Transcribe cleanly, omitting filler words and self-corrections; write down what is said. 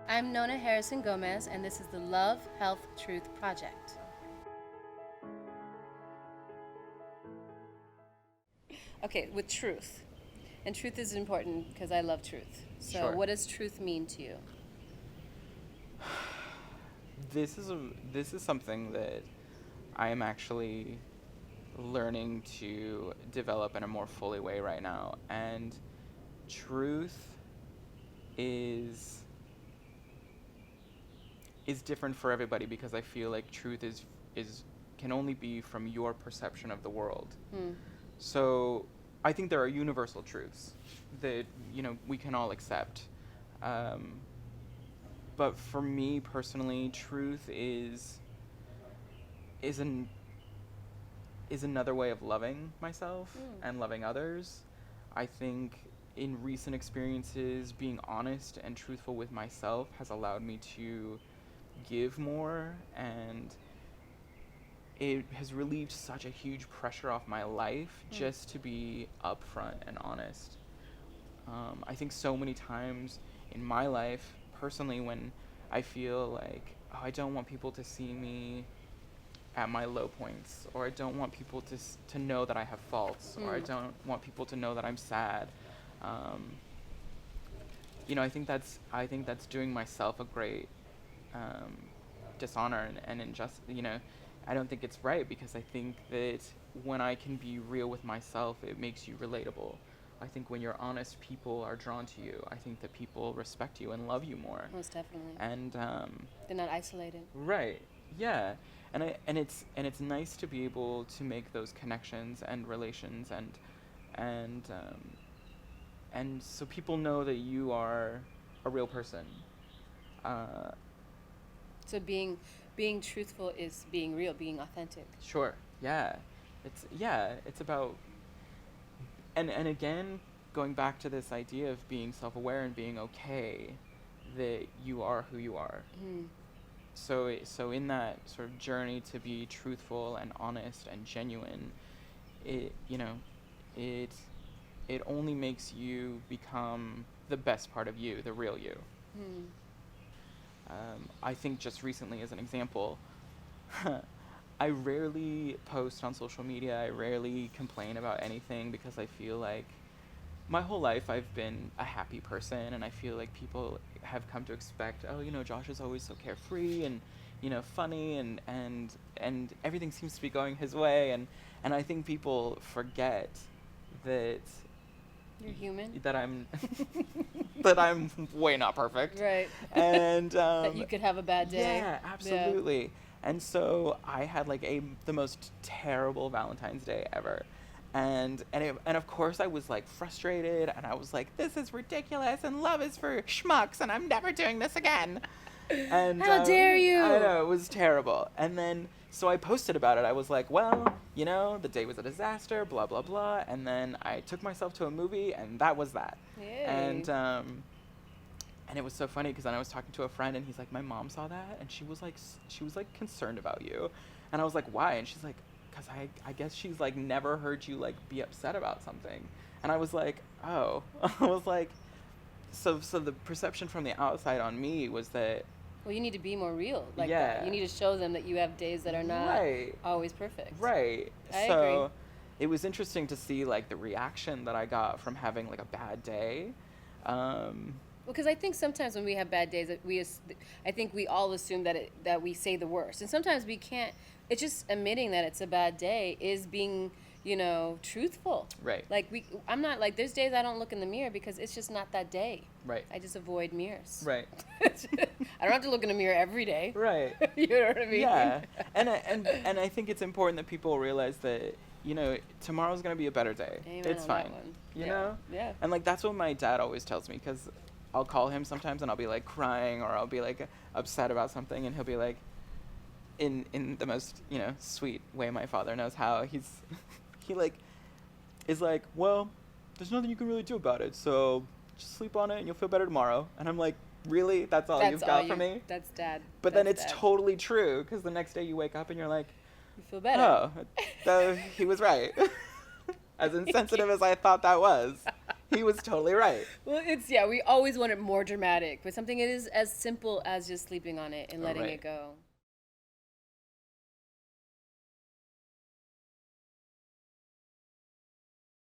I'm Nona Harrison Gomez, and this is the Love, Health, Truth Project. Okay, with truth. And truth is important because I love truth. So Sure. what does truth mean to you? This is something that I am actually learning to develop in a more fully way right now. And truth is different for everybody because I feel like truth is can only be from your perception of the world. So I think there are universal truths that we can all accept. But for me personally, truth is an is another way of loving myself and loving others. I think in recent experiences, being honest and truthful with myself has allowed me to give more, and it has relieved such a huge pressure off my life just to be upfront and honest. I think so many times in my life, personally, when I feel like, oh, I don't want people to see me at my low points, or I don't want people to know that I have faults, or I don't want people to know that I'm sad. I think that's doing myself a great dishonor and injustice. I don't think it's right, because I think that when I can be real with myself, it makes you relatable. I think when you're honest, people are drawn to you. I think that people respect you and love you more. Most definitely. And they're not isolated. right, yeah, and it's nice to be able to make those connections and relations, and so people know that you are a real person. So being truthful is being real, being authentic. Sure, yeah, it's about, and again, going back to this idea of being self-aware and being okay that you are who you are. So in that sort of journey to be truthful and honest and genuine, it only makes you become the best part of you, the real you. I think just recently, as an example, I rarely post on social media. I rarely complain about anything, because I feel like my whole life I've been a happy person, and I feel like people have come to expect, oh, Josh is always so carefree and, funny, and everything seems to be going his way, and I think people forget that you're human, that I'm that I'm way not perfect, right? And that you could have a bad day. Yeah, absolutely. Yeah. And so I had like the most terrible Valentine's Day ever. And of course I was like frustrated, and I was like, this is ridiculous, and love is for schmucks, and I'm never doing this again. And how dare you? I know, it was terrible. And then so I posted about it. I was like, well, the day was a disaster, blah blah blah. And then I took myself to a movie, and that was that. Yay. And it was so funny, because then I was talking to a friend, and he's like, my mom saw that, and she was like concerned about you. And I was like, why? And she's like, because I guess she's like never heard you like be upset about something. And I was like, oh. I was like, so the perception from the outside on me was that, well, you need to be more real like yeah, that. You need to show them that you have days that are not right, always perfect. Right. I agree. It was interesting to see like the reaction that I got from having like a bad day. Because I think sometimes when we have bad days, I think we all assume that we say the worst, and sometimes we can't. It's just admitting that it's a bad day is being, truthful. Right. Like I'm not like, there's days I don't look in the mirror because it's just not that day. Right. I just avoid mirrors. Right. I don't have to look in the mirror every day. Right. You know what I mean? Yeah. And I think it's important that people realize that, tomorrow's going to be a better day. Amen it's on fine. that one. You know? Yeah. And like that's what my dad always tells me, because I'll call him sometimes and I'll be like crying, or I'll be like upset about something, and he'll be like, in the most, sweet way my father knows how, he like is like, well, there's nothing you can really do about it, so just sleep on it and you'll feel better tomorrow. And I'm like, really? That's all you've got for me? That's dad. But then it's totally true, because the next day you wake up and you're like, you feel better. Oh, he was right. As insensitive as I thought that was. He was totally right. Well, we always want it more dramatic, but something it is as simple as just sleeping on it and letting Right. it go.